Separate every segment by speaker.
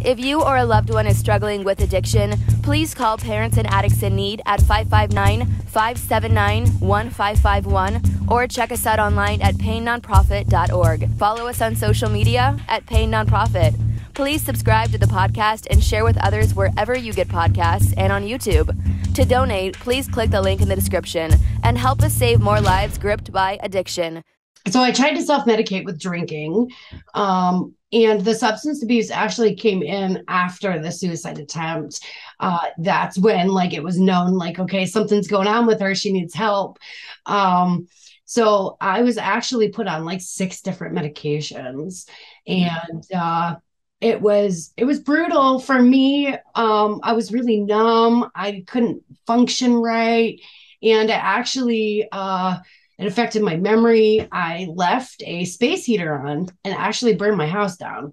Speaker 1: If you or a loved one is struggling with addiction, please call Parents and Addicts in Need at 559-579-1551 or check us out online at painnonprofit.org. Follow us on social media at Pain Nonprofit. Please subscribe to the podcast and share with others wherever you get podcasts and on YouTube. To donate, please click the link in the description and help us save more lives gripped by addiction.
Speaker 2: So I tried to self-medicate with drinking, and the substance abuse actually came in after the suicide attempt. That's when it was known, okay, something's going on with her. She needs help. So I was actually put on 6 different medications, and it was brutal for me. I was really numb. I couldn't function right. And it affected my memory. I left a space heater on and actually burned my house down.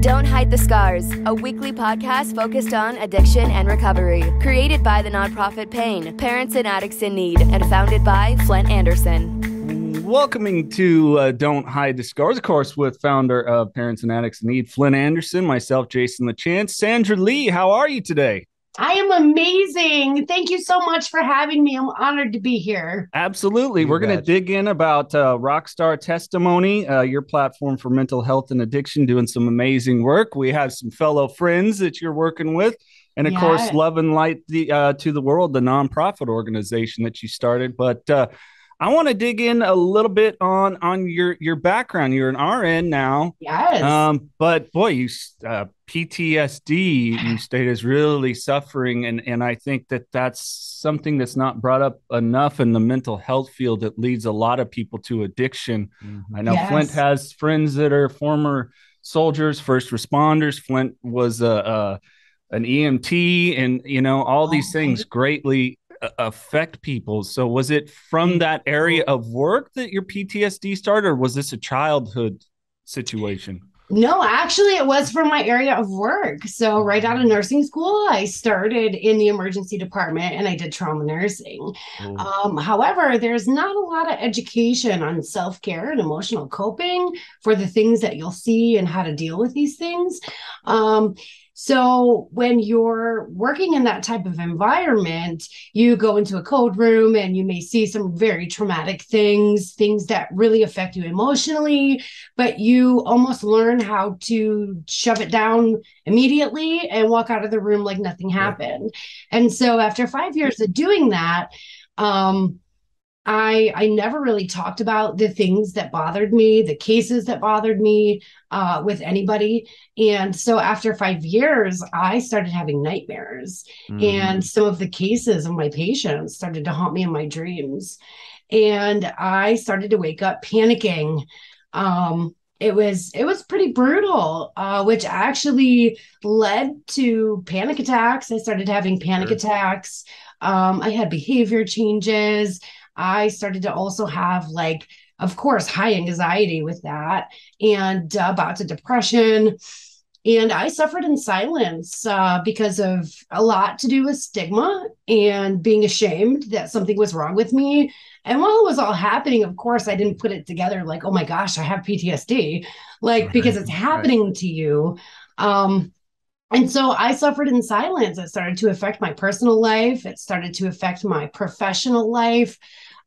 Speaker 1: Don't Hide the Scars, a weekly podcast focused on addiction and recovery. Created by the nonprofit PAIN, Parents and Addicts in Need, and founded by Flindt Andersen.
Speaker 3: Welcoming to Don't Hide the Scars, of course, with founder of Parents and Addicts in Need, Flindt Andersen, myself, Jason LaChance. Sandra Lee, how are you today?
Speaker 2: I am amazing. Thank you so much for having me. I'm honored to be here.
Speaker 3: Absolutely. We're going to dig in about Rockstar Testimony, your platform for mental health and addiction, doing some amazing work. We have some fellow friends that you're working with. And, of course, Love and Light to the World, the nonprofit organization that you started. But I want to dig in a little bit on your background. You're an RN now.
Speaker 2: Yes.
Speaker 3: But, boy, PTSD, you state, is really suffering. And I think that's something that's not brought up enough in the mental health field that leads a lot of people to addiction. Mm-hmm. I know Flindt has friends that are former soldiers, first responders. Flindt was an EMT, and, all these things greatly affect people. So was it from that area of work that your PTSD started, or was this a childhood situation?
Speaker 2: No, actually, it was from my area of work. So right out of nursing school, I started in the emergency department and I did trauma nursing. However, there's not a lot of education on self-care and emotional coping for the things that you'll see and how to deal with these things. So when you're working in that type of environment, you go into a code room and you may see some very traumatic things that really affect you emotionally, but you almost learn how to shove it down immediately and walk out of the room like nothing happened. And so after 5 years of doing that, I never really talked about the things that bothered me, the cases that bothered me with anybody. And so after 5 years, I started having nightmares. And some of the cases of my patients started to haunt me in my dreams. And I started to wake up panicking. It was pretty brutal, which actually led to panic attacks. I started having panic attacks. I had behavior changes. I started to also have, of course, high anxiety with that, and bouts of depression. And I suffered in silence because of a lot to do with stigma and being ashamed that something was wrong with me. And while it was all happening, of course, I didn't put it together oh my gosh, I have PTSD, because it's happening to you. And so I suffered in silence. It started to affect my personal life. It started to affect my professional life.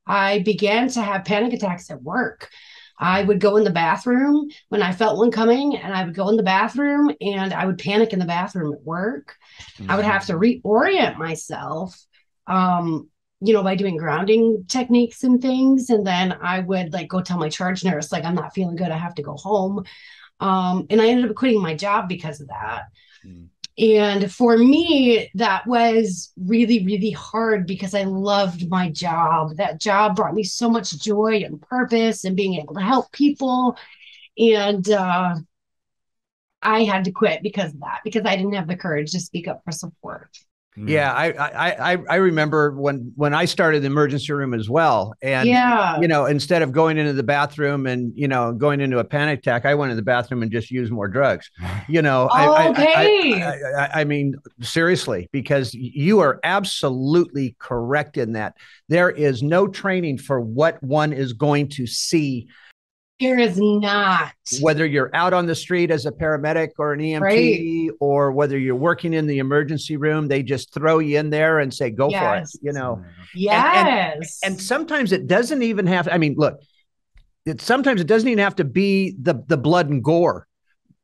Speaker 2: I began to have panic attacks at work. I would go in the bathroom when I felt one coming, and I would go in the bathroom and I would panic in the bathroom at work. I would have to reorient myself, by doing grounding techniques and things. And then I would go tell my charge nurse, I'm not feeling good, I have to go home. And I ended up quitting my job because of that. And for me, that was really, really hard because I loved my job. That job brought me so much joy and purpose and being able to help people. And I had to quit because of that, because I didn't have the courage to speak up for support.
Speaker 4: Yeah, I remember when I started the emergency room as well. And, instead of going into the bathroom and, going into a panic attack, I went to the bathroom and just used more drugs. I mean, seriously, because you are absolutely correct in that. There is no training for what one is going to see
Speaker 2: There is not.
Speaker 4: Whether you're out on the street as a paramedic or an EMT, or whether you're working in the emergency room, they just throw you in there and say, go for it, you know?
Speaker 2: Yes.
Speaker 4: And sometimes it doesn't even have, I mean, look, sometimes it doesn't even have to be the blood and gore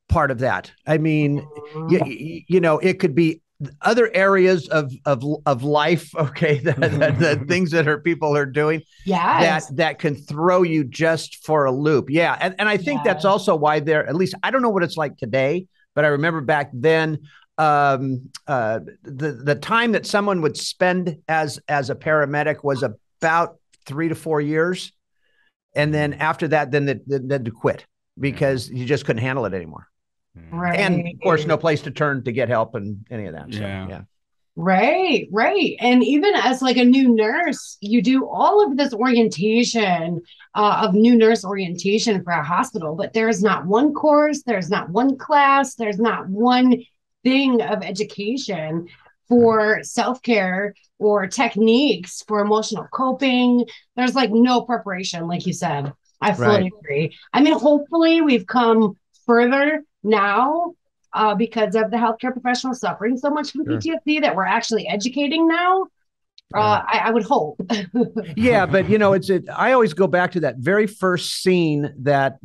Speaker 4: part of that. I mean, you know, it could be other areas of life, okay, the things that people are doing, that can throw you just for a loop. Yeah, and I think that's also why at least I don't know what it's like today, but I remember back then, the time that someone would spend as a paramedic was about 3 to 4 years, and then after that, then to quit because you just couldn't handle it anymore.
Speaker 2: Right.
Speaker 4: And of course, no place to turn to get help and any of that. So, yeah.
Speaker 2: Right. And even as like a new nurse, you do all of this orientation of new nurse orientation for a hospital, but there's not one course, there's not one class, there's not one thing of education for self-care or techniques for emotional coping. There's like no preparation, like you said. I fully agree. I mean, hopefully we've come further now because of the healthcare professionals suffering so much from PTSD that we're actually educating now. I would hope.
Speaker 4: Yeah, but you know, I always go back to that very first scene that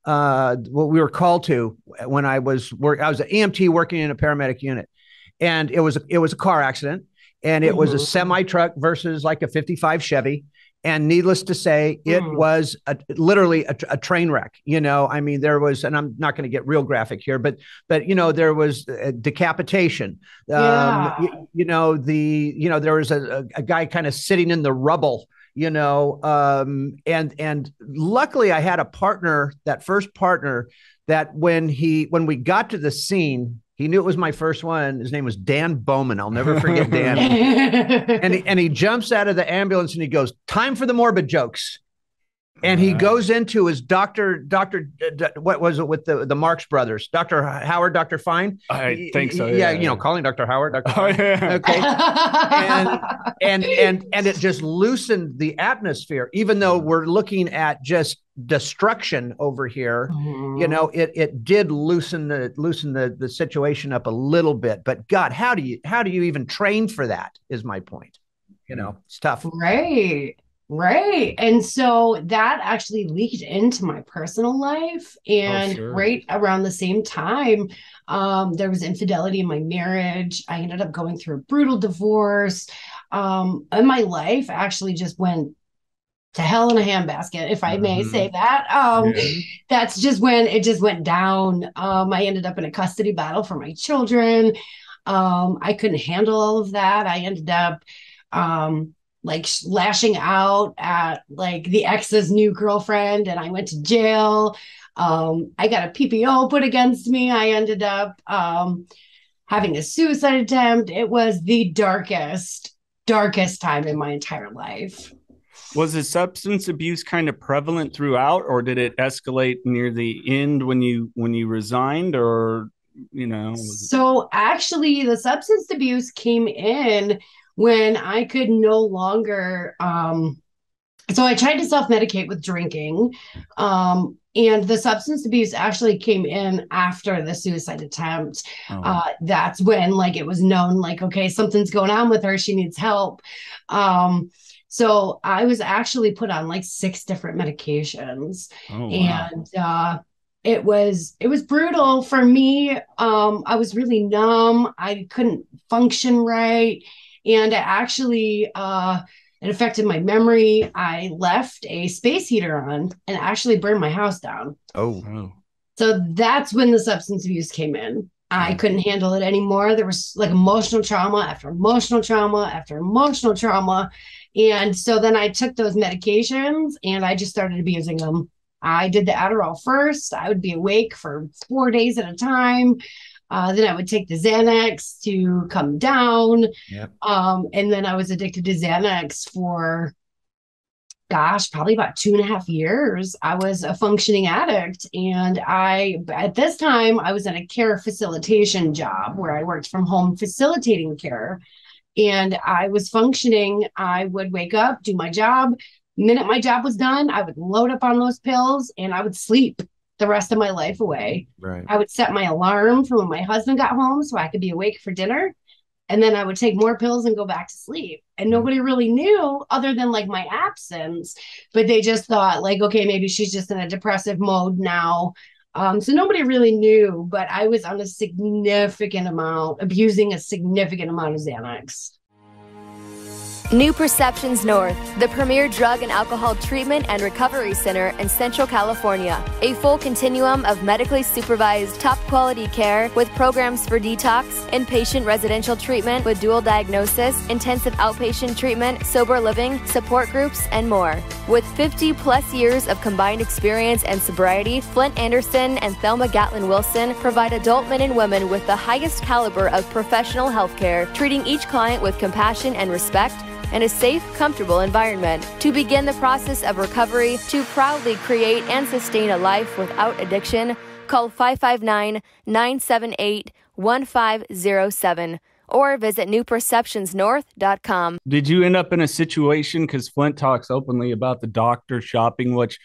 Speaker 4: what we were called to when I was an EMT working in a paramedic unit, and it was a car accident, and it was a semi truck versus like a 55 Chevy. And needless to say, it was literally a train wreck. You know, I mean, there was, and I'm not going to get real graphic here, but you know, there was a decapitation. You know, there was a guy kind of sitting in the rubble. You know, and luckily I had a partner, that first partner, that when we got to the scene, he knew it was my first one. His name was Dan Bowman. I'll never forget Dan. and he jumps out of the ambulance and he goes, "Time for the morbid jokes." And he goes into his doctor, what was it with the Marx brothers? Dr. Howard, Dr. Fine?
Speaker 3: I think so.
Speaker 4: Yeah, you know, calling Dr. Howard, Dr. Fine. Okay. and it just loosened the atmosphere, even though we're looking at just destruction over here. You know, it did loosen the situation up a little bit. But God, how do you even train for that is my point. You know, it's tough.
Speaker 2: Right. And so that actually leaked into my personal life. And right around the same time, there was infidelity in my marriage. I ended up going through a brutal divorce. And my life actually just went to hell in a handbasket, if I may say that. That's just when it just went down. I ended up in a custody battle for my children. I couldn't handle all of that. I ended up like lashing out at like the ex's new girlfriend, and I went to jail. I got a PPO put against me. I ended up having a suicide attempt. It was the darkest time in my entire life.
Speaker 3: Was the substance abuse kind of prevalent throughout, or did it escalate near the end when you resigned, or, you know?
Speaker 2: So actually the substance abuse came in when I could no longer, so I tried to self-medicate with drinking, and the substance abuse actually came in after the suicide attempt. That's when like it was known, like, okay, something's going on with her. She needs help. So I was actually put on like 6 different medications. And it was brutal for me. I was really numb. I couldn't function right. And it actually, it affected my memory. I left a space heater on and actually burned my house down. So that's when the substance abuse came in. I couldn't handle it anymore. There was like emotional trauma after emotional trauma after emotional trauma. And so then I took those medications and I just started abusing them. I did the Adderall first. I would be awake for 4 days at a time. Then I would take the Xanax to come down. And then I was addicted to Xanax for, probably about 2.5 years. I was a functioning addict. And at this time, I was in a care facilitation job where I worked from home facilitating care. And I was functioning. I would wake up, do my job, minute my job was done, I would load up on those pills and I would sleep the rest of my life away.
Speaker 4: Right.
Speaker 2: I would set my alarm for when my husband got home so I could be awake for dinner. And then I would take more pills and go back to sleep. And nobody really knew other than like my absence, but they just thought like, okay, maybe she's just in a depressive mode now. So nobody really knew, but I was on abusing a significant amount of Xanax.
Speaker 1: New Perceptions North, the premier drug and alcohol treatment and recovery center in Central California. A full continuum of medically supervised, top-quality care with programs for detox, inpatient residential treatment with dual diagnosis, intensive outpatient treatment, sober living, support groups, and more. With 50-plus years of combined experience and sobriety, Flindt, Andersen, and Thelma Gatlin Wilson provide adult men and women with the highest caliber of professional health care, treating each client with compassion and respect, and a safe, comfortable environment. To begin the process of recovery, to proudly create and sustain a life without addiction, call 559-978-1507 or visit newperceptionsnorth.com.
Speaker 3: Did you end up in a situation, because Flindt talks openly about the doctor shopping, which,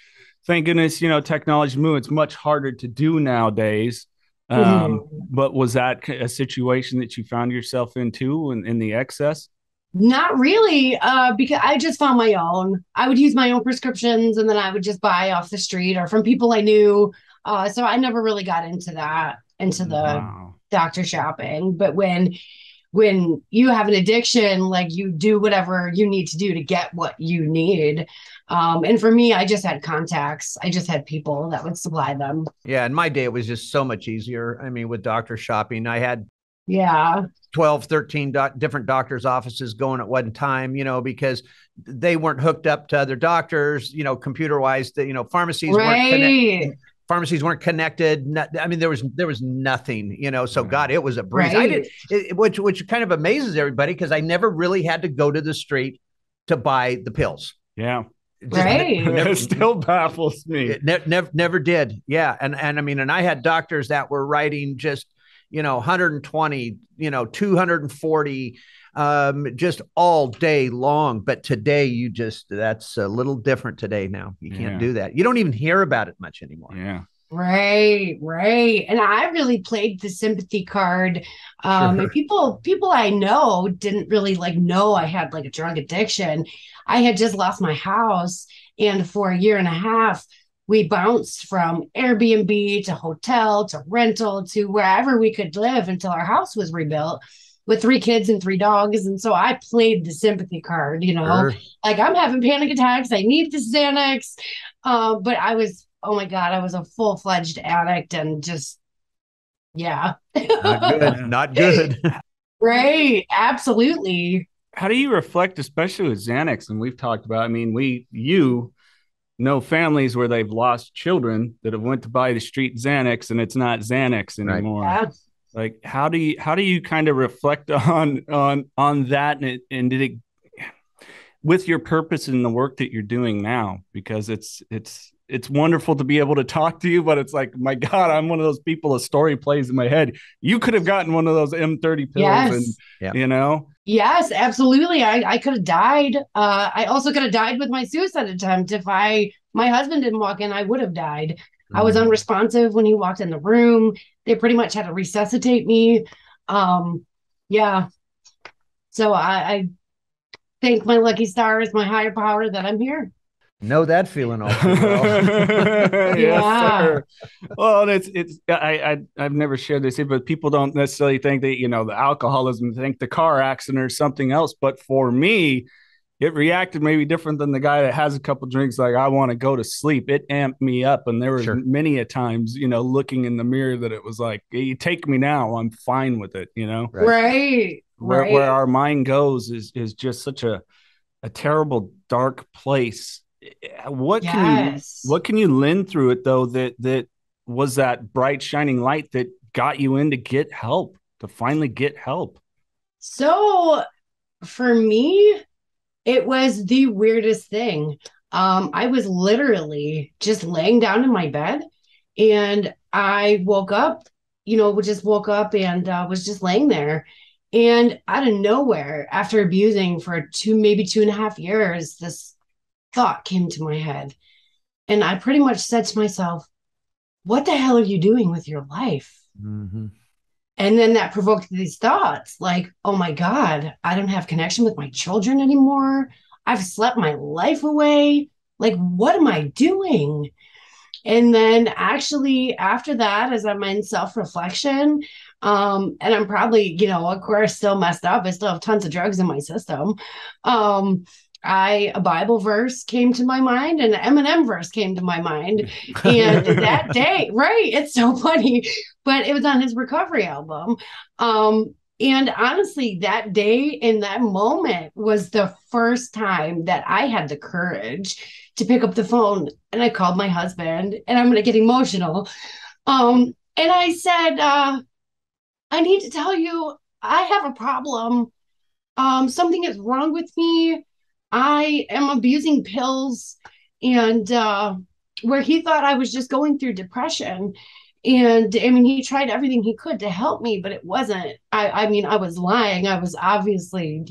Speaker 3: thank goodness, technology moved. It's much harder to do nowadays. But was that a situation that you found yourself into in the excess?
Speaker 2: Not really, because I just found my own. I would use my own prescriptions and then I would just buy off the street or from people I knew. So I never really got into the doctor shopping. But when you have an addiction, like you do whatever you need to do to get what you need. And for me, I just had contacts. I just had people that would supply them.
Speaker 4: Yeah. In my day, it was just so much easier. I mean, with doctor shopping, I had 12, 13 different doctors' offices going at one time, because they weren't hooked up to other doctors, computer wise, pharmacies pharmacies weren't connected. I mean, there was nothing, so God, it was a breeze. Which kind of amazes everybody because I never really had to go to the street to buy the pills.
Speaker 3: Yeah.
Speaker 2: It
Speaker 3: still baffles me.
Speaker 4: It never did. Yeah. And I mean, and I had doctors that were writing just, 120, 240, just all day long. But today that's a little different today. Now you can't do that. You don't even hear about it much anymore.
Speaker 3: Yeah.
Speaker 2: Right. And I really played the sympathy card. And people I know didn't really know I had a drug addiction. I had just lost my house, and for a year and a half, we bounced from Airbnb to hotel to rental to wherever we could live until our house was rebuilt with 3 kids and 3 dogs. And so I played the sympathy card, I'm having panic attacks. I need the Xanax. But I was, oh my God, I was a full-fledged addict and just,
Speaker 4: Not good. Not good.
Speaker 2: Right. Absolutely.
Speaker 3: How do you reflect, especially with Xanax? And we've talked about, you know families where they've lost children that have went to buy the street Xanax and it's not Xanax anymore.
Speaker 2: Right. Yeah.
Speaker 3: How do you kind of reflect on that, and did it with your purpose in the work that you're doing now? Because it's wonderful to be able to talk to you, but it's like, my God, I'm one of those people, a story plays in my head. You could have gotten one of those M30 pills
Speaker 2: Yes, absolutely. I could have died. I also could have died with my suicide attempt. If my husband didn't walk in, I would have died. I was unresponsive when he walked in the room. They pretty much had to resuscitate me. So I thank my lucky stars, my higher power, that I'm here.
Speaker 4: Know that feeling all too well.
Speaker 3: Yes, sir. Well, I've never shared this here, but people don't necessarily think that, the alcoholism, think the car accident or something else. But for me, it reacted maybe different than the guy that has a couple drinks. Like, I want to go to sleep. It amped me up. And there were many a times, looking in the mirror that it was like, you take me now, I'm fine with it,
Speaker 2: Right.
Speaker 3: Where our mind goes is just such a terrible, dark place. What can you lend through it though, that was that bright shining light that got you in to finally get help?
Speaker 2: So for me, it was the weirdest thing. I was literally just laying down in my bed and I woke up, and was just laying there. And out of nowhere, after abusing for maybe 2.5 years, this thought came to my head. And I pretty much said to myself, what the hell are you doing with your life? Mm-hmm. And then that provoked these thoughts like, oh my God, I don't have connection with my children anymore. I've slept my life away. Like, what am I doing? And then actually after that, as I'm in self-reflection, and I'm probably, of course, still messed up. I still have tons of drugs in my system. A Bible verse came to my mind and an Eminem verse came to my mind. And that day, right, it's so funny, but it was on his recovery album. And honestly, that day in that moment was the first time that I had the courage to pick up the phone, and I called my husband, and I'm going to get emotional. And I said, I need to tell you, I have a problem. Something is wrong with me. I am abusing pills, and where he thought I was just going through depression. And I mean, he tried everything he could to help me, but it wasn't. I mean, I was lying. I was obviously,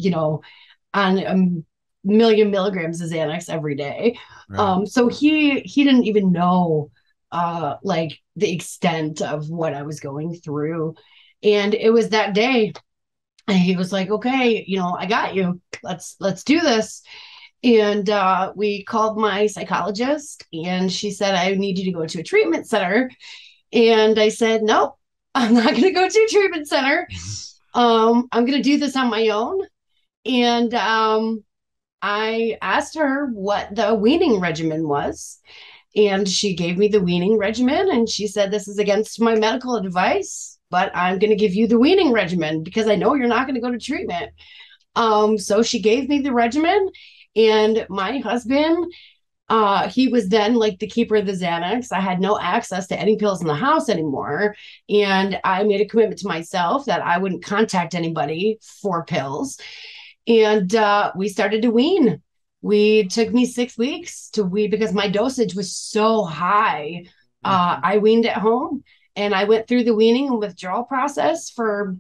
Speaker 2: on a million milligrams of Xanax every day. Right. So he didn't even know like the extent of what I was going through. And it was that day. And he was like, okay, I got you. Let's do this. And we called my psychologist, and she said, I need you to go to a treatment center. And I said, no, I'm not going to go to a treatment center. I'm going to do this on my own. And I asked her what the weaning regimen was. And she gave me the weaning regimen. And she said, this is against my medical advice, but I'm going to give you the weaning regimen because I know you're not going to go to treatment. So she gave me the regimen, and my husband, he was then like the keeper of the Xanax. I had no access to any pills in the house anymore. And I made a commitment to myself that I wouldn't contact anybody for pills. And we started to wean. It took me 6 weeks to wean because my dosage was so high. I weaned at home, and I went through the weaning and withdrawal process for,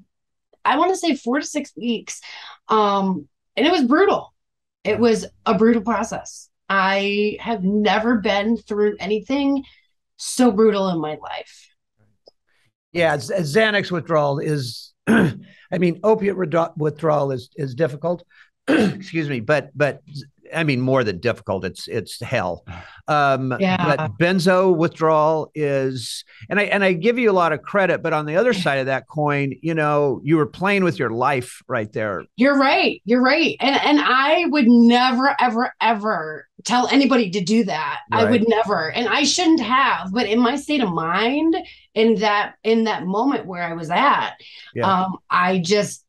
Speaker 2: I want to say 4 to 6 weeks. And it was brutal. It was a brutal process. I have never been through anything so brutal in my life.
Speaker 4: Yeah, Xanax withdrawal is, I mean, opiate withdrawal is difficult. Excuse me, but I mean, more than difficult, it's hell. But benzo withdrawal is, and I give you a lot of credit, but on the other side of that coin, you were playing with your life right there.
Speaker 2: You're right. And I would never, ever, ever tell anybody to do that. Right. I would never, and I shouldn't have, but in my state of mind, in that moment where I was at,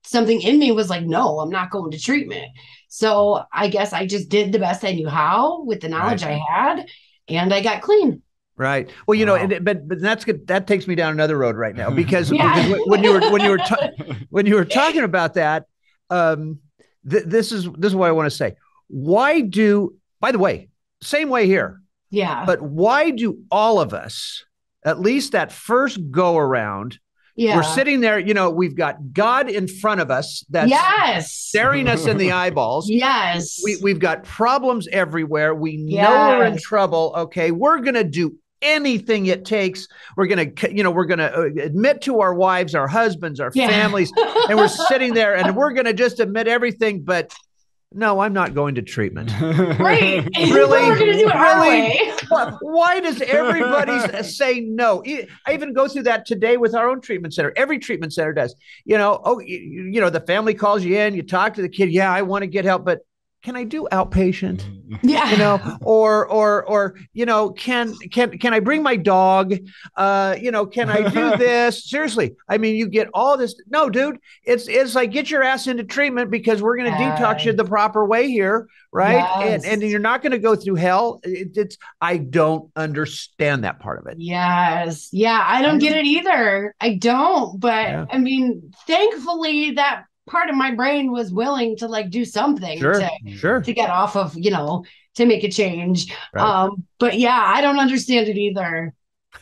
Speaker 2: something in me was like, no, I'm not going to treatment. So I guess I just did the best I knew how with the knowledge I had, and I got clean.
Speaker 4: Right. Well, but that's good. That takes me down another road right now because when you were talking about that, this is what I want to say. By the way, same way here.
Speaker 2: Yeah.
Speaker 4: But why do all of us, at least that first go around, we're sitting there, we've got God in front of us that's staring us in the eyeballs.
Speaker 2: Yes.
Speaker 4: We've got problems everywhere. We know we're in trouble. Okay. We're going to do anything it takes. We're going to admit to our wives, our husbands, our families, and we're sitting there and we're going to just admit everything, but no, I'm not going to treatment.
Speaker 2: Right.
Speaker 4: Really?
Speaker 2: We're going to do it our way.
Speaker 4: Why does everybody say no? I even go through that today with our own treatment center. Every treatment center does. The family calls you in, you talk to the kid. Yeah, I want to get help, but can I do outpatient?
Speaker 2: Yeah.
Speaker 4: Or can I bring my dog? Can I do this? Seriously. I mean, you get all this. No, dude, it's like, get your ass into treatment because we're going to detox you the proper way here. Right. Yes. And you're not going to go through hell. I don't understand that part of it.
Speaker 2: Yes. Yeah. I don't get it either. I don't, but I mean, thankfully that part of my brain was willing to like do something to get off of, to make a change. Right. But yeah, I don't understand it either.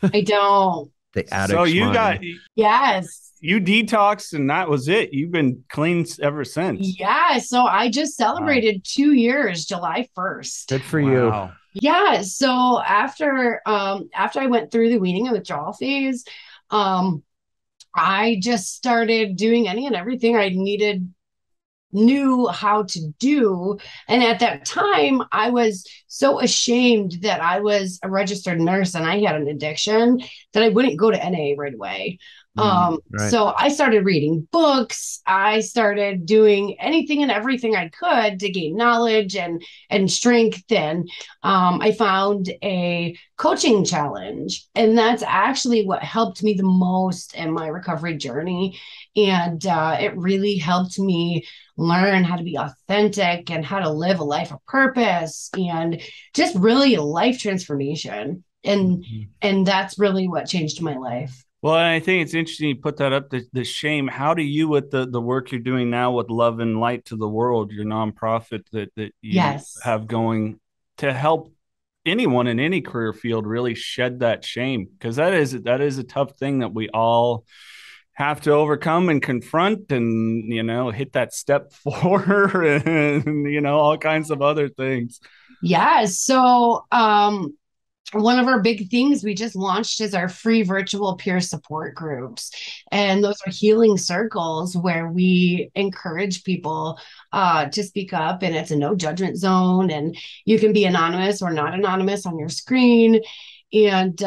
Speaker 2: I don't.
Speaker 4: The addict's
Speaker 3: so you
Speaker 4: mind.
Speaker 3: got
Speaker 2: yes.
Speaker 3: You detoxed and that was it. You've been clean ever since.
Speaker 2: Yeah. So I just celebrated 2 years, July 1st.
Speaker 4: Good for you.
Speaker 2: Yeah. So after I went through the weaning and withdrawal phase, I just started doing any and everything I knew how to do. And at that time, I was so ashamed that I was a registered nurse and I had an addiction that I wouldn't go to NA right away.
Speaker 4: Right.
Speaker 2: So I started reading books. I started doing anything and everything I could to gain knowledge and strength. And I found a coaching challenge, and that's actually what helped me the most in my recovery journey. And it really helped me learn how to be authentic and how to live a life of purpose and just really a life transformation. And that's really what changed my life.
Speaker 3: Well, and I think it's interesting you put that up, the shame. How do you, with the work you're doing now with Love and Light to the World, your nonprofit that you have going to help anyone in any career field really shed that shame? Because that is a tough thing that we all have to overcome and confront and, hit that step 4 and, all kinds of other things.
Speaker 2: Yeah. So, one of our big things we just launched is our free virtual peer support groups. And those are healing circles where we encourage people to speak up, and it's a no judgment zone, and you can be anonymous or not anonymous on your screen. And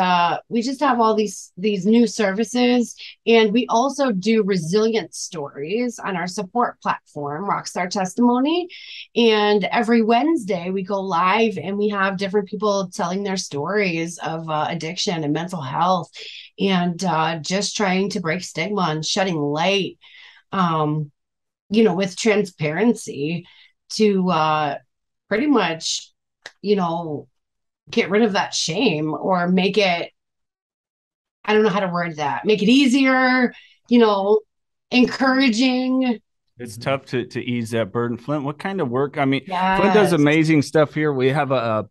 Speaker 2: we just have all these new services. And we also do resilience stories on our support platform, Rockstar Testimony. And every Wednesday we go live and we have different people telling their stories of addiction and mental health, and just trying to break stigma and shedding light, with transparency to pretty much, get rid of that shame, or make it, I don't know how to word that, make it easier, encouraging.
Speaker 3: It's tough to ease that burden. Flindt, what kind of work? I mean, Flindt does amazing stuff here. We have a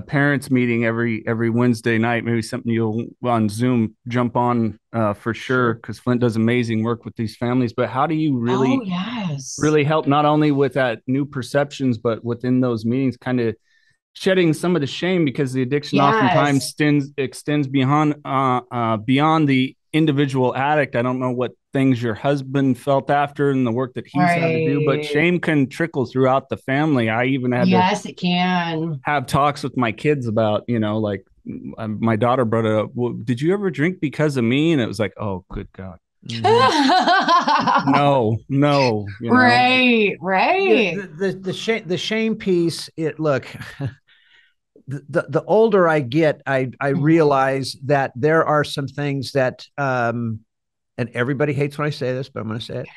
Speaker 3: parents meeting every Wednesday night, maybe something you'll on Zoom jump on for sure, because Flindt does amazing work with these families. But how do you really help not only with that new perceptions, but within those meetings, kind of shedding some of the shame, because the addiction oftentimes extends beyond the individual addict. I don't know what things your husband felt after and the work that he's had to do, but shame can trickle throughout the family. I even had
Speaker 2: it can
Speaker 3: have talks with my kids about, like my daughter brought it up. Well, did you ever drink because of me? And it was like, oh, good God. No.
Speaker 2: Right.
Speaker 4: The shame piece. The older I get, I realize that there are some things that, and everybody hates when I say this, but I'm going to say it.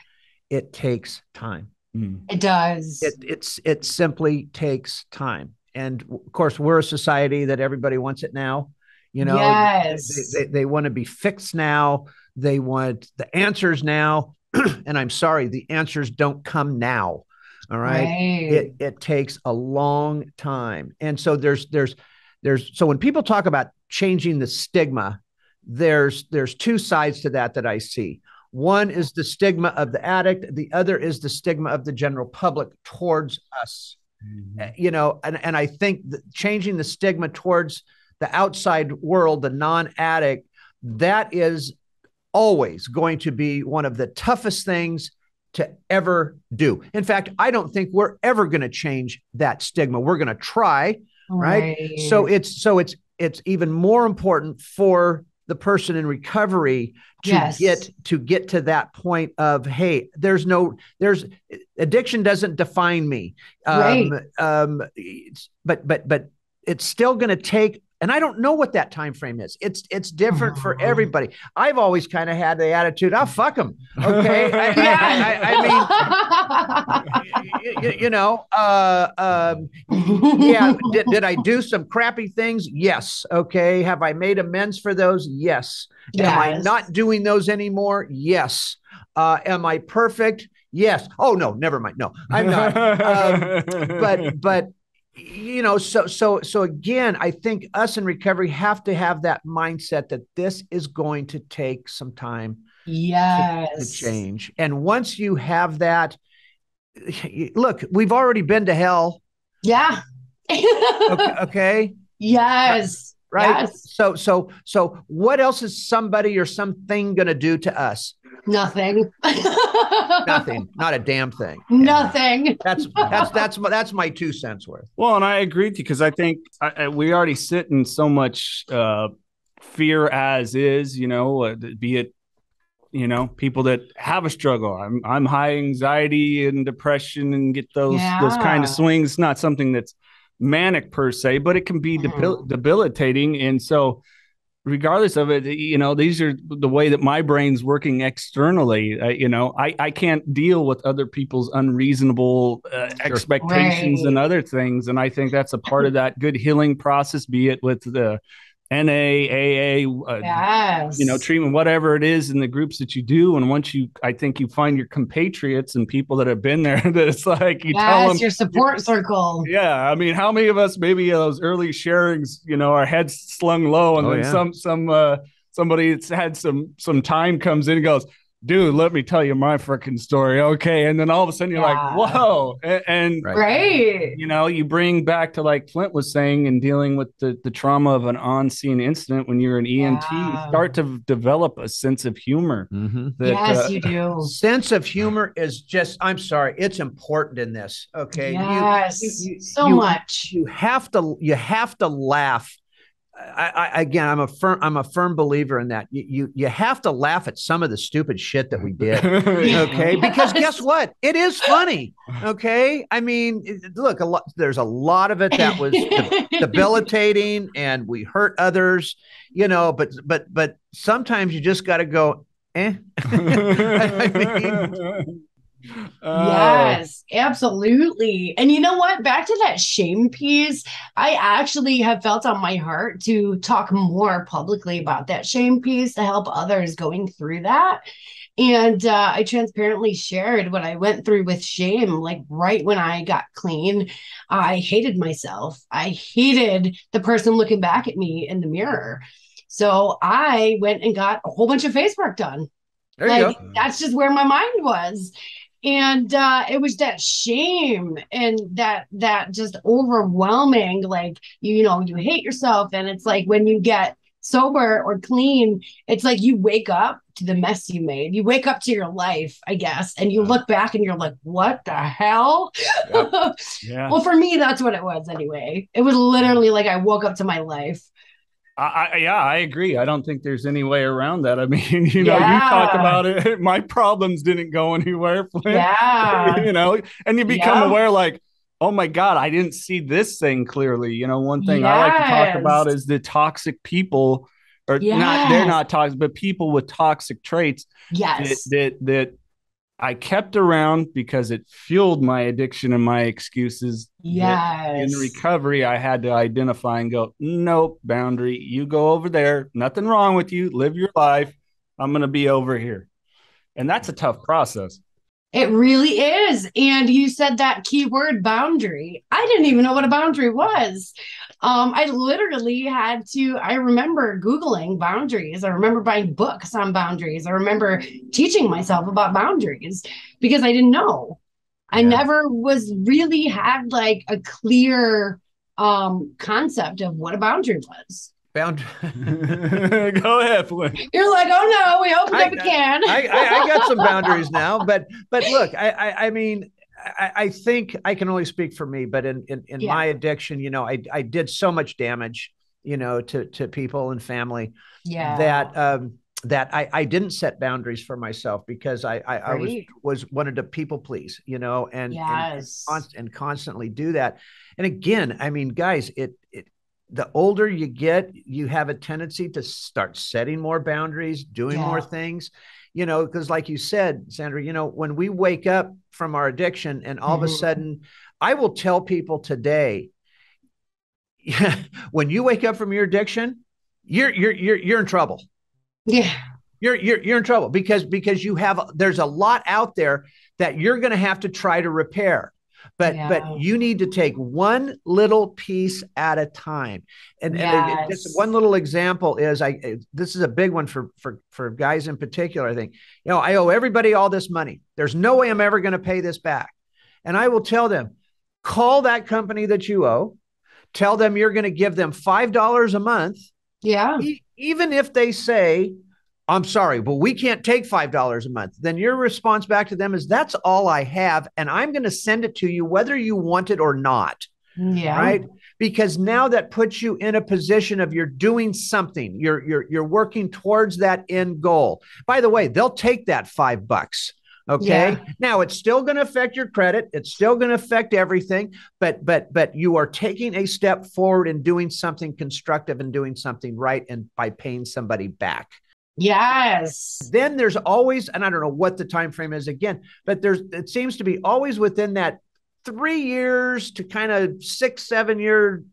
Speaker 4: It takes time.
Speaker 2: It does.
Speaker 4: It simply takes time. And of course, we're a society that everybody wants it now. They want to be fixed now. They want the answers now. And I'm sorry, the answers don't come now. All right. It takes a long time. And so so when people talk about changing the stigma, there's 2 sides to that I see. One is the stigma of the addict. The other is the stigma of the general public towards us. And I think that changing the stigma towards the outside world, the non-addict, that is always going to be one of the toughest things to ever do. In fact, I don't think we're ever going to change that stigma. We're going to try, right? So it's even more important for the person in recovery to get to that point of, hey, there's addiction doesn't define me. But it's still going to take. And I don't know what that time frame is. It's different for everybody. I've always kind of had the attitude, "Oh, fuck them." Okay, Did I do some crappy things? Yes. Okay. Have I made amends for those? Yes. Am I not doing those anymore? Yes. Am I perfect? Yes. Oh no, never mind. No, I'm not. But So again, I think us in recovery have to have that mindset that this is going to take some time to change. And once you have that, look, we've already been to hell.
Speaker 2: Yeah.
Speaker 4: Okay.
Speaker 2: Yes.
Speaker 4: Right. Yes. So what else is somebody or something going to do to us?
Speaker 2: Nothing.
Speaker 4: Nothing. Not a damn thing.
Speaker 2: Nothing.
Speaker 4: That's my 2 cents worth.
Speaker 3: Well, and I agree with you, because I think we already sit in so much fear as is, be it, people that have a struggle. I'm high anxiety and depression and get those kind of swings. It's not something that's manic per se, but it can be debilitating. And so regardless of it, these are the way that my brain's working externally. I can't deal with other people's unreasonable expectations and other things. And I think that's a part of that good healing process, be it with the NA, AA, treatment, whatever it is in the groups that you do. And once I think you find your compatriots and people that have been there, that it's like you tell them
Speaker 2: your support circle.
Speaker 3: Yeah. I mean, how many of us, maybe those early sharings, our heads slung low, and then somebody that's had some time comes in and goes, dude, let me tell you my freaking story. Okay. And then all of a sudden you're like, whoa. And you bring back to, like Flindt was saying, and dealing with the trauma of an on-scene incident when you're an EMT, you start to develop a sense of humor.
Speaker 2: Yes, you do.
Speaker 4: Sense of humor is just, I'm sorry, it's important in this. Okay.
Speaker 2: Yes. So much.
Speaker 4: You have to laugh. I'm a firm believer in that. You have to laugh at some of the stupid shit that we did. Okay. Because guess what? It is funny. Okay. I mean, look, there's a lot of it that was debilitating, and we hurt others, but sometimes you just got to go, I mean,
Speaker 2: yes, absolutely. And you know what? Back to that shame piece, I actually have felt on my heart to talk more publicly about that shame piece to help others going through that. And I transparently shared what I went through with shame. Like right when I got clean, I hated myself. I hated the person looking back at me in the mirror. So I went and got a whole bunch of face work done.
Speaker 4: There you go.
Speaker 2: That's just where my mind was. And it was that shame and that just overwhelming, like, you hate yourself. And it's like when you get sober or clean, it's like you wake up to the mess you made. You wake up to your life, I guess, and you look back and you're like, what the hell? Yep. Yeah. Well, for me, that's what it was anyway. It was literally like I woke up to my life.
Speaker 3: I agree. I don't think there's any way around that. I mean, you talk about it. My problems didn't go anywhere.
Speaker 2: Yeah.
Speaker 3: And you become aware, like, oh my God, I didn't see this thing clearly. One thing I like to talk about is the toxic people, or they're not toxic, but people with toxic traits.
Speaker 2: Yes.
Speaker 3: That I kept around because it fueled my addiction and my excuses.
Speaker 2: Yes.
Speaker 3: In recovery, I had to identify and go, nope, boundary. You go over there. Nothing wrong with you. Live your life. I'm going to be over here. And that's a tough process.
Speaker 2: It really is. And you said that key word, boundary. I didn't even know what a boundary was. I literally I remember Googling boundaries. I remember buying books on boundaries. I remember teaching myself about boundaries because I didn't know. I never really had like a clear concept of what a boundary was.
Speaker 4: Go
Speaker 3: ahead, Flindt.
Speaker 2: You're like, oh no, we opened up a can.
Speaker 4: I got some boundaries now, but look, I mean, I think I can only speak for me, but in my addiction, I did so much damage, to people and family, that I didn't set boundaries for myself because I wanted to people please, and constantly do that. And again, I mean, guys, the older you get, you have a tendency to start setting more boundaries, doing more things, because like you said, Sandra, when we wake up from our addiction and all of a sudden, I will tell people today, when you wake up from your addiction, you're in trouble.
Speaker 2: Yeah.
Speaker 4: You're in trouble because there's a lot out there that you're going to have to try to repair. But you need to take one little piece at a time. And just one little example is this is a big one for guys in particular. I think, I owe everybody all this money. There's no way I'm ever going to pay this back. And I will tell them, call that company that you owe, tell them you're going to give them $5 a month.
Speaker 2: Yeah.
Speaker 4: Even if they say, I'm sorry, but we can't take $5 a month. Then your response back to them is, that's all I have. And I'm going to send it to you, whether you want it or not.
Speaker 2: Yeah.
Speaker 4: Right. Because now that puts you in a position of you're doing something, you're working towards that end goal. By the way, they'll take that $5. Okay. Yeah. Now it's still going to affect your credit. It's still going to affect everything, but you are taking a step forward and doing something constructive and doing something right. And by paying somebody back.
Speaker 2: Yes.
Speaker 4: Then there's always, and I don't know what the time frame is again, but it seems to be always within that 3 years to kind of 6, 7 year,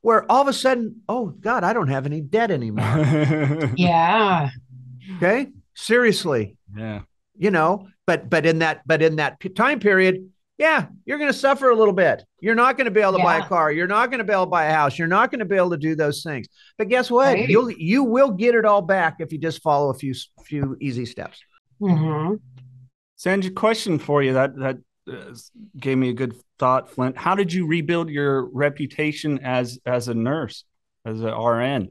Speaker 4: where all of a sudden, oh God, I don't have any debt anymore.
Speaker 2: Yeah.
Speaker 4: Okay. Seriously.
Speaker 3: Yeah.
Speaker 4: But in that time period, yeah, you're going to suffer a little bit. You're not going to be able to buy a car. You're not going to be able to buy a house. You're not going to be able to do those things. But guess what? Right. You will get it all back if you just follow a few easy steps.
Speaker 2: Mm-hmm.
Speaker 3: Sandra, question for you that gave me a good thought, Flindt. How did you rebuild your reputation as a nurse, as an RN?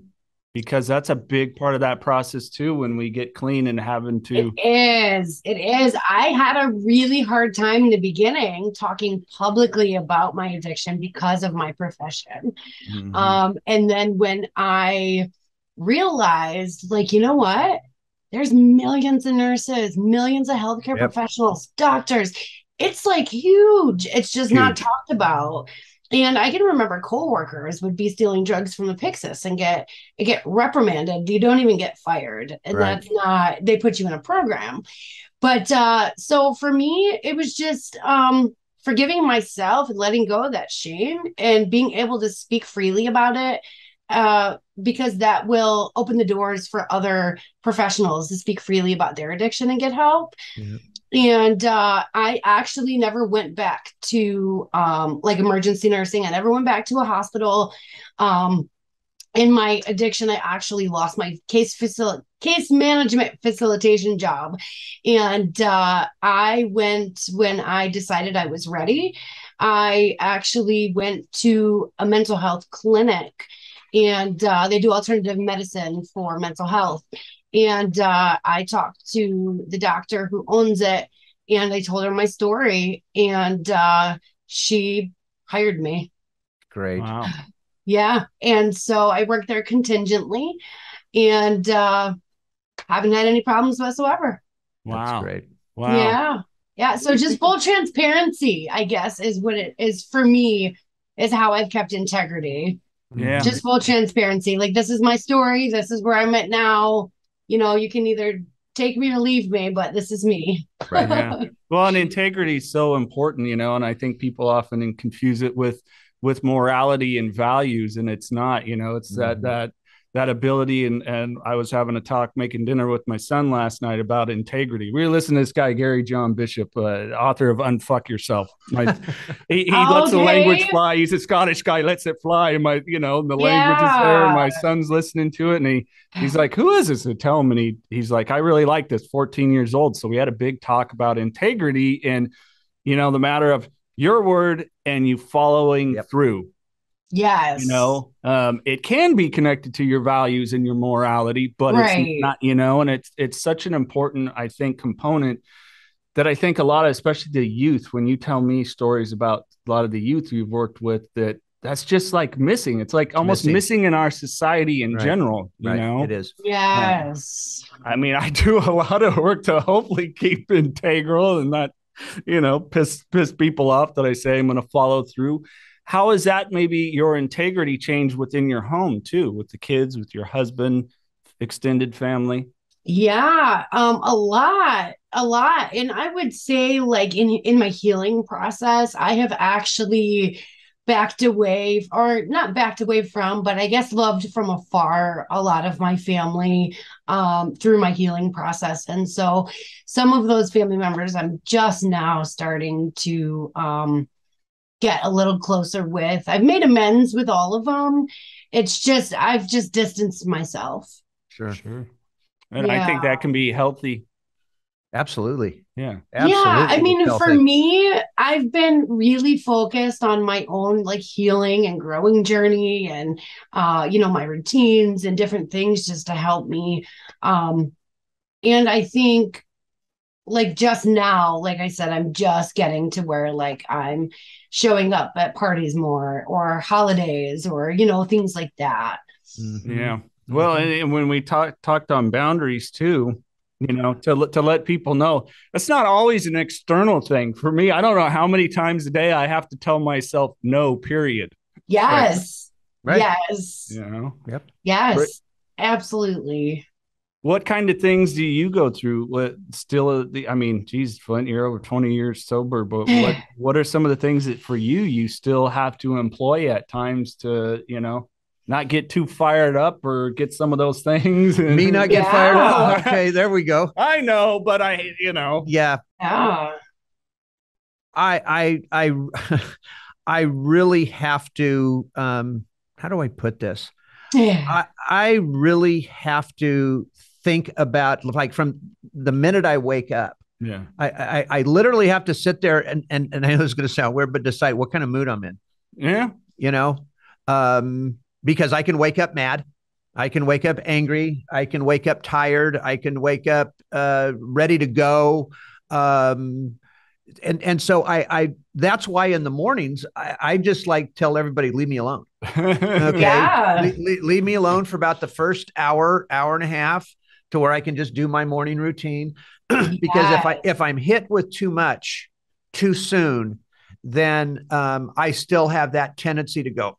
Speaker 3: Because that's a big part of that process too, when we get clean and having to.
Speaker 2: It is. I had a really hard time in the beginning talking publicly about my addiction because of my profession. Mm-hmm. And then when I realized, you know what? There's millions of nurses, millions of healthcare professionals, doctors. It's huge. It's just not talked about. And I can remember coworkers would be stealing drugs from the Pyxis and get reprimanded. You don't even get fired. And that's not, they put you in a program. But so for me, it was just forgiving myself and letting go of that shame and being able to speak freely about it, because that will open the doors for other professionals to speak freely about their addiction and get help. Yeah. And I actually never went back to emergency nursing. I never went back to a hospital. In my addiction, I actually lost my case management facilitation job. And I went, when I decided I was ready, I actually went to a mental health clinic, and they do alternative medicine for mental health. And I talked to the doctor who owns it, and I told her my story, and she hired me.
Speaker 4: Great.
Speaker 3: Wow.
Speaker 2: Yeah. And so I worked there contingently, and haven't had any problems whatsoever.
Speaker 3: Wow.
Speaker 4: That's great.
Speaker 3: Wow.
Speaker 2: Yeah. Yeah. So just full transparency, I guess, is what it is for me, is how I've kept integrity.
Speaker 3: Yeah.
Speaker 2: Just full transparency. This is my story. This is where I'm at now. You can either take me or leave me, but this is me.
Speaker 3: Right. Yeah. Well, and integrity is so important, and I think people often confuse it with morality and values, and it's not. It's that ability. And I was having a talk, making dinner with my son last night about integrity. We were listening to this guy, Gary John Bishop, author of Unfuck Yourself. He lets the language fly. He's a Scottish guy, lets it fly. And the language is there. And my son's listening to it. And he's like, who is this? I tell him, and he's like, I really like this, 14 years old. So we had a big talk about integrity and, the matter of your word and you following through.
Speaker 2: Yes.
Speaker 3: It can be connected to your values and your morality, but it's not, and it's such an important, I think, component that I think a lot of, especially the youth, when you tell me stories about a lot of the youth you've worked with, that's just missing. It's almost missing in our society in general, you know?
Speaker 4: It is.
Speaker 2: Yes.
Speaker 3: I do a lot of work to hopefully keep integral and not, piss people off that I say I'm going to follow through. How has that maybe your integrity changed within your home too, with the kids, with your husband, extended family?
Speaker 2: Yeah, a lot. And I would say in my healing process, I have actually backed away, or not backed away from, but I guess loved from afar a lot of my family through my healing process. And so some of those family members I'm just now starting to get a little closer with. I've made amends with all of them. It's just, I've just distanced myself.
Speaker 3: Sure. And I think that can be healthy.
Speaker 4: Absolutely.
Speaker 3: Yeah.
Speaker 4: Absolutely.
Speaker 2: Yeah. I mean, for me, I've been really focused on my own like healing and growing journey and, my routines and different things just to help me. And I think like just now, like I said, I'm just getting to where like I'm showing up at parties more or holidays or, things like that.
Speaker 3: Mm-hmm. Yeah. Well, and when we talked on boundaries too, to let people know, that's not always an external thing. For me, I don't know how many times a day I have to tell myself no, period.
Speaker 2: Yes.
Speaker 4: Right.
Speaker 2: Yes.
Speaker 4: Yep.
Speaker 2: Yes.
Speaker 3: Right.
Speaker 2: Absolutely.
Speaker 3: What kind of things do you go through? Geez, Flindt, you're over 20 years sober, but what are some of the things that for you still have to employ at times to, not get too fired up or get some of those things?
Speaker 4: Me not get fired up. Okay, there we go.
Speaker 3: I know, but
Speaker 4: Yeah.
Speaker 2: Yeah.
Speaker 4: I really have to, how do I put this?
Speaker 2: Yeah.
Speaker 4: I really have to think about, like, from the minute I wake up.
Speaker 3: Yeah.
Speaker 4: I literally have to sit there and I know it's going to sound weird, but decide what kind of mood I'm in.
Speaker 3: Yeah.
Speaker 4: Because I can wake up mad. I can wake up angry. I can wake up tired. I can wake up ready to go. And so I that's why in the mornings I just like tell everybody, leave me alone. Okay.
Speaker 2: Yeah.
Speaker 4: Leave me alone for about the first hour and a half to where I can just do my morning routine. Because if I'm hit with too much too soon, then I still have that tendency to go,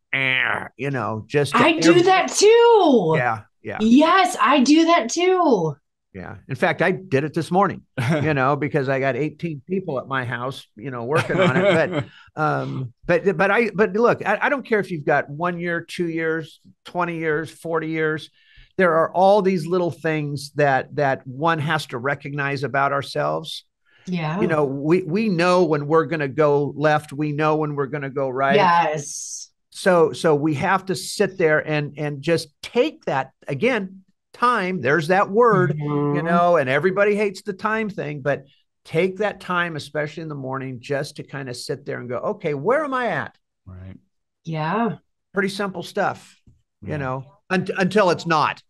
Speaker 4: just
Speaker 2: I do that too.
Speaker 4: Yeah.
Speaker 2: Yes, I do that too.
Speaker 4: Yeah. In fact, I did it this morning, because I got 18 people at my house, working on it. But look, I don't care if you've got 1 year, 2 years, 20 years, 40 years. There are all these little things that one has to recognize about ourselves.
Speaker 2: Yeah.
Speaker 4: We know when we're going to go left. We know when we're going to go right.
Speaker 2: Yes.
Speaker 4: So we have to sit there and just take that, again, time. There's that word, and everybody hates the time thing, but take that time, especially in the morning, just to kind of sit there and go, okay, where am I at?
Speaker 3: Right.
Speaker 2: Yeah.
Speaker 4: Pretty simple stuff, until it's not.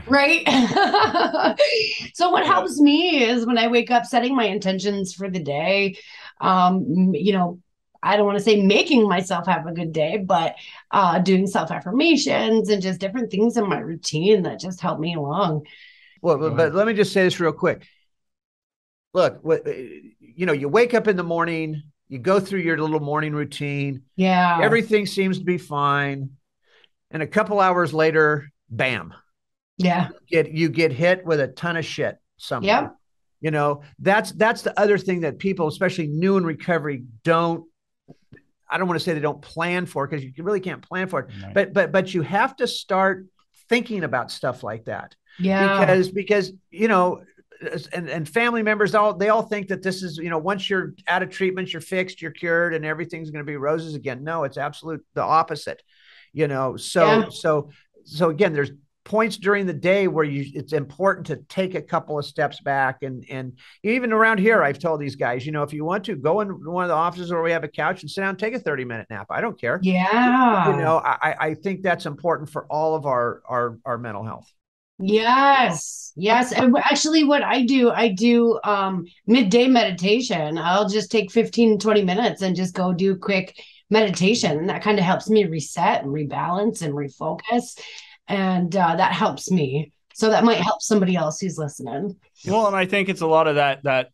Speaker 2: Right. So what helps me is when I wake up, setting my intentions for the day. I don't want to say making myself have a good day, but doing self-affirmations and just different things in my routine that just help me along.
Speaker 4: Well, but let me just say this real quick. Look, you wake up in the morning, you go through your little morning routine.
Speaker 2: Yeah.
Speaker 4: Everything seems to be fine. And a couple hours later, bam.
Speaker 2: Yeah.
Speaker 4: You get hit with a ton of shit somewhere.
Speaker 2: Yep.
Speaker 4: That's the other thing that people, especially new in recovery, I don't want to say they don't plan for, because you really can't plan for it. Right. But you have to start thinking about stuff like that.
Speaker 2: Yeah.
Speaker 4: Because and family members, they all think that this is, once you're out of treatment, you're fixed, you're cured, and everything's going to be roses again. No, it's absolute the opposite. So again, there's points during the day where it's important to take a couple of steps back. And even around here, I've told these guys, if you want to go in one of the offices where we have a couch and sit down and take a 30-minute nap. I don't care.
Speaker 2: Yeah.
Speaker 4: I think that's important for all of our mental health.
Speaker 2: Yes. And actually what I do midday meditation. I'll just take 15, 20 minutes and just go do quick meditation. And that kind of helps me reset and rebalance and refocus. And that helps me. So that might help somebody else who's listening.
Speaker 3: Well, and I think it's a lot of that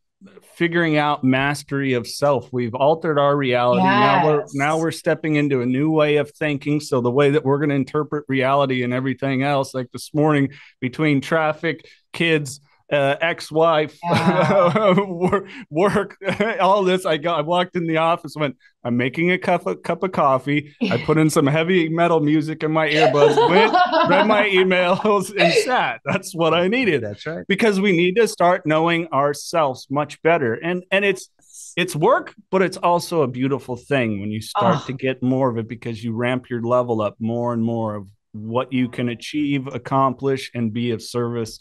Speaker 3: figuring out mastery of self. We've altered our reality.
Speaker 2: Yes.
Speaker 3: Now we're stepping into a new way of thinking. So the way that we're going to interpret reality and everything else, like this morning between traffic, kids, ex-wife, work, all this. I walked in the office, went, I'm making a cup of coffee. I put in some heavy metal music in my earbuds, read my emails, and sat. That's what I needed.
Speaker 4: That's right.
Speaker 3: Because we need to start knowing ourselves much better. And it's it's work, but it's also a beautiful thing when you start to get more of it, because you ramp your level up more and more of what you can achieve, accomplish, and be of service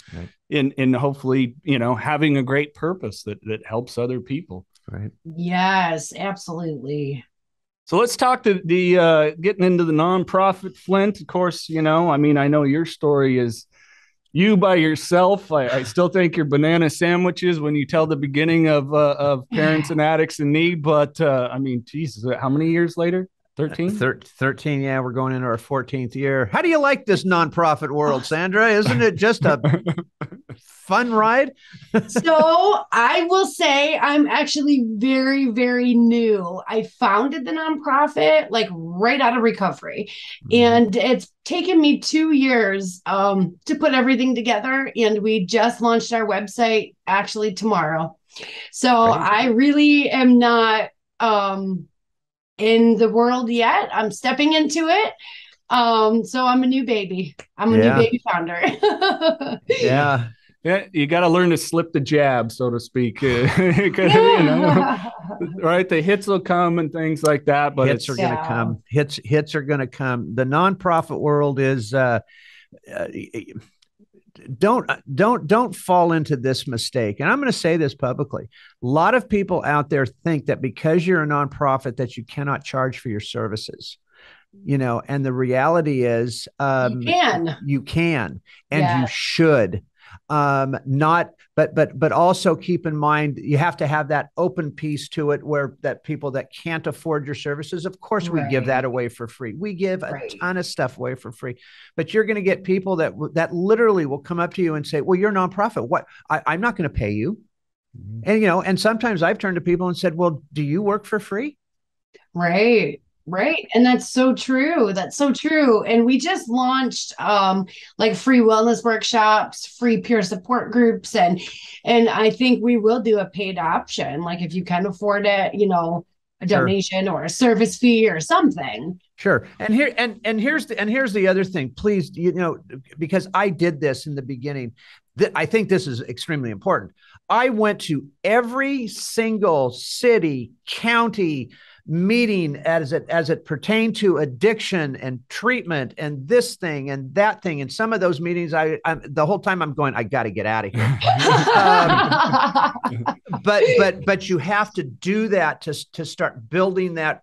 Speaker 3: in hopefully, having a great purpose that helps other people.
Speaker 4: Right.
Speaker 2: Yes, absolutely.
Speaker 3: So let's talk to the getting into the nonprofit, Flindt. Of course, I know your story is you by yourself. I still think your banana sandwiches when you tell the beginning of Parents and Addicts in Need. But Jesus, how many years later? 13?
Speaker 4: 13. Yeah, we're going into our 14th year. How do you like this nonprofit world, Sandra? Isn't it just a fun ride?
Speaker 2: So I will say I'm actually very, very new. I founded the nonprofit like right out of recovery. And it's taken me 2 years to put everything together. And we just launched our website actually tomorrow. So I really am not in the world yet. I'm stepping into it. So I'm a new baby. I'm a new baby founder.
Speaker 4: Yeah,
Speaker 3: you got to learn to slip the jab, so to speak. Right? The hits will come and things like that, but
Speaker 4: hits are going to come. Hits are going to come. The nonprofit world is don't fall into this mistake. And I'm going to say this publicly. A lot of people out there think that because you're a nonprofit that you cannot charge for your services. And the reality is you can and you should. But also keep in mind, you have to have that open piece to it where that people that can't afford your services, of course, we give that away for free. We give a ton of stuff away for free, but you're going to get people that literally will come up to you and say, well, you're a nonprofit. What? I'm not going to pay you. And, and sometimes I've turned to people and said, well, do you work for free?
Speaker 2: Right. And that's so true. That's so true. And we just launched like free wellness workshops, free peer support groups. And I think we will do a paid option. Like if you can afford it, a donation or a service fee or something.
Speaker 4: Sure. And here's the other thing, please, because I did this in the beginning. I think this is extremely important. I went to every single city, county meeting as it pertained to addiction and treatment and this thing and that thing. And some of those meetings, the whole time I'm going, I got to get out of here. But you have to do that to start building that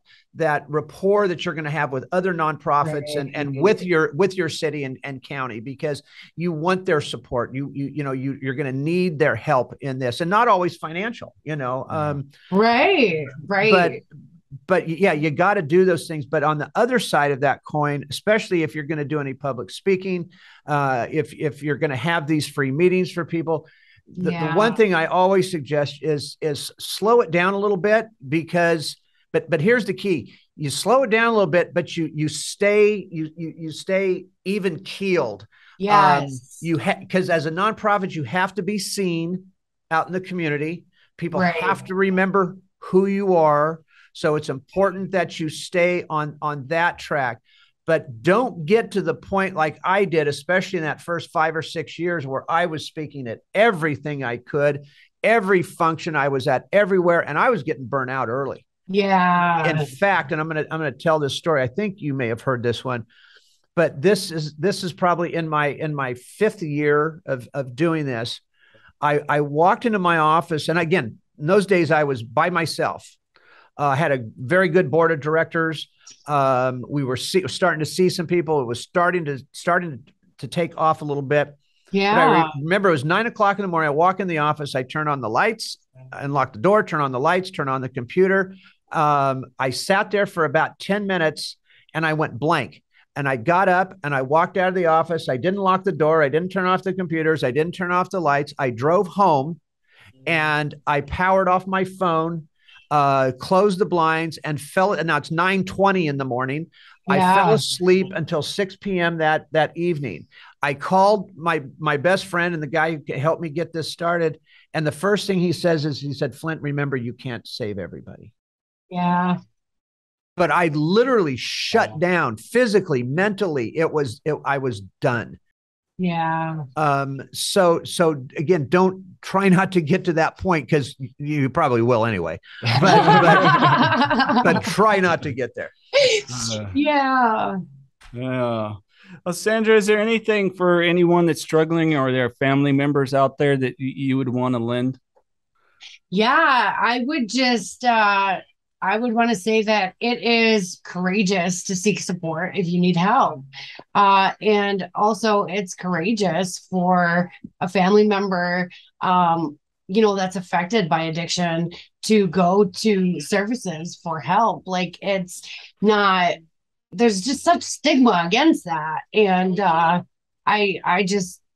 Speaker 4: rapport that you're going to have with other nonprofits and with your city and county, because you want their support. You're going to need their help in this, and not always financial, But yeah, you got to do those things. But on the other side of that coin, especially if you're going to do any public speaking, if you're going to have these free meetings for people, the one thing I always suggest is slow it down a little bit, because, but here's the key: you slow it down a little bit, but you stay even keeled.
Speaker 2: Yes.
Speaker 4: Because as a nonprofit, you have to be seen out in the community. People have to remember who you are. So it's important that you stay on that track, but don't get to the point like I did, especially in that first 5 or 6 years, where I was speaking at everything I could, every function I was at, everywhere, and I was getting burnt out early.
Speaker 2: Yeah.
Speaker 4: In fact, and I'm gonna tell this story. I think you may have heard this one, but this is probably in my 5th year of doing this. I walked into my office, and again, in those days I was by myself. Had a very good board of directors. We were starting to see some people. It was starting to take off a little bit.
Speaker 2: Yeah.
Speaker 4: But I remember it was 9 o'clock in the morning. I walk in the office. I turn on the lights, unlock the door, turn on the lights, turn on the computer. I sat there for about 10 minutes and I went blank. And I got up and I walked out of the office. I didn't lock the door. I didn't turn off the computers. I didn't turn off the lights. I drove home and I powered off my phone, closed the blinds, and and now it's 9:20 in the morning. I fell asleep until 6 p.m. that evening. I called my best friend and the guy who helped me get this started. And the first thing he said, Flindt, remember, you can't save everybody.
Speaker 2: Yeah.
Speaker 4: But I literally shut down physically, mentally. I was done.
Speaker 2: Yeah.
Speaker 4: So again, don't try not to get to that point, because you probably will anyway, but try not to get there.
Speaker 2: Yeah.
Speaker 3: Well, Sandra, is there anything for anyone that's struggling or their family members out there that you would want to lend?
Speaker 2: Yeah, I would want to say that it is courageous to seek support if you need help. And also it's courageous for a family member, that's affected by addiction to go to services for help. Like, it's not, there's just such stigma against that. And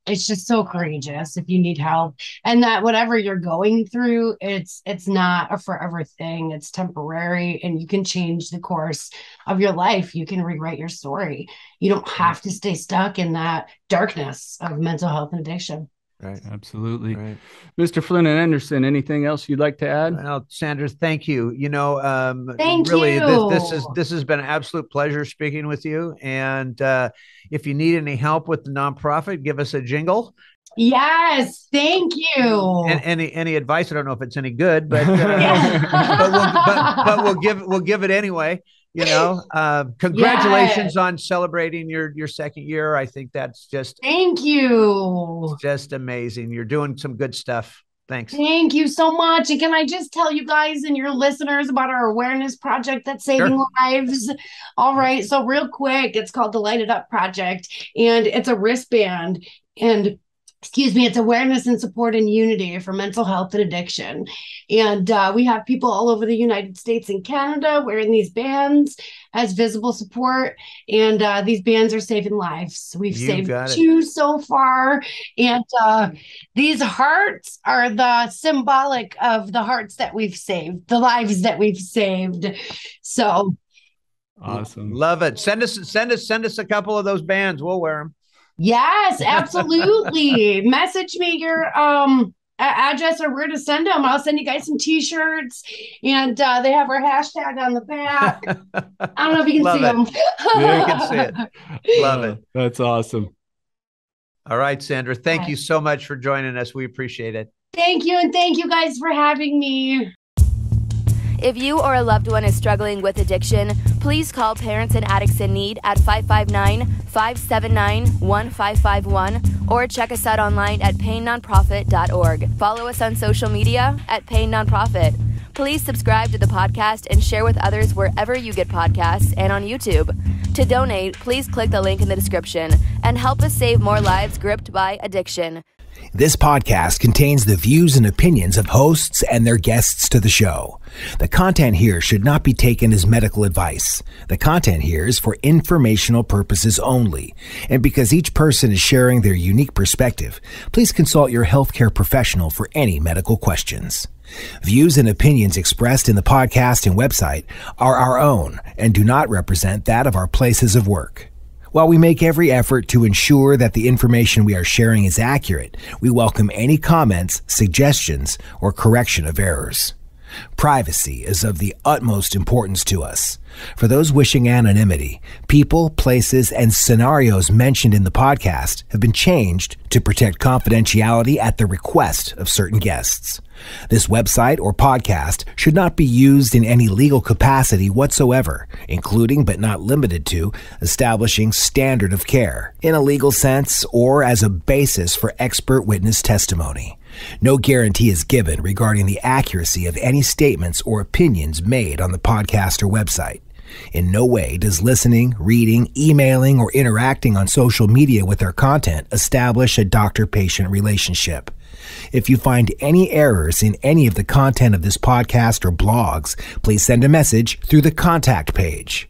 Speaker 2: it's just so courageous if you need help, and that whatever you're going through, it's not a forever thing. It's temporary, and you can change the course of your life. You can rewrite your story. You don't have to stay stuck in that darkness of mental health and addiction.
Speaker 3: Right. Absolutely. Right. Mr. Flindt and Andersen, anything else you'd like to add?
Speaker 4: Well, Sandra, thank you.
Speaker 2: Thank
Speaker 4: really,
Speaker 2: you.
Speaker 4: This has been an absolute pleasure speaking with you. And if you need any help with the nonprofit, give us a jingle.
Speaker 2: Yes, thank you.
Speaker 4: And any advice? I don't know if it's any good, but we'll give it anyway. Congratulations on celebrating your second year. I think that's just,
Speaker 2: thank you.
Speaker 4: Just amazing. You're doing some good stuff. Thanks.
Speaker 2: Thank you so much. And can I just tell you guys and your listeners about our awareness project that's saving lives? All right. So real quick, it's called the Light It Up Project, and it's a wristband, and it's awareness and support and unity for mental health and addiction. And we have people all over the United States and Canada wearing these bands as visible support. And these bands are saving lives. We've saved 2 so far. And these hearts are the symbolic of the hearts that we've saved, the lives that we've saved. So
Speaker 3: awesome.
Speaker 4: Love it. Send us a couple of those bands. We'll wear them.
Speaker 2: Yes, absolutely. Message me your address or where to send them. I'll send you guys some t-shirts, and they have our hashtag on the back. I don't know if you can see them.
Speaker 4: Yeah, you can see it. Love it.
Speaker 3: That's awesome.
Speaker 4: All right, Sandra, thank you so much for joining us. We appreciate it.
Speaker 2: Thank you, and thank you guys for having me.
Speaker 1: If you or a loved one is struggling with addiction, please call Parents and Addicts in Need at 559-579-1551 or check us out online at painnonprofit.org. Follow us on social media at Pain Nonprofit. Please subscribe to the podcast and share with others wherever you get podcasts and on YouTube. To donate, please click the link in the description and help us save more lives gripped by addiction.
Speaker 5: This podcast contains the views and opinions of hosts and their guests to the show. The content here should not be taken as medical advice. The content here is for informational purposes only. And because each person is sharing their unique perspective, please consult your healthcare professional for any medical questions. Views and opinions expressed in the podcast and website are our own and do not represent that of our places of work. While we make every effort to ensure that the information we are sharing is accurate, we welcome any comments, suggestions, or correction of errors. Privacy is of the utmost importance to us. For those wishing anonymity, people, places, and scenarios mentioned in the podcast have been changed to protect confidentiality at the request of certain guests. This website or podcast should not be used in any legal capacity whatsoever, including but not limited to establishing standard of care in a legal sense or as a basis for expert witness testimony. No guarantee is given regarding the accuracy of any statements or opinions made on the podcast or website. In no way does listening, reading, emailing, or interacting on social media with our content establish a doctor-patient relationship. If you find any errors in any of the content of this podcast or blogs, please send a message through the contact page.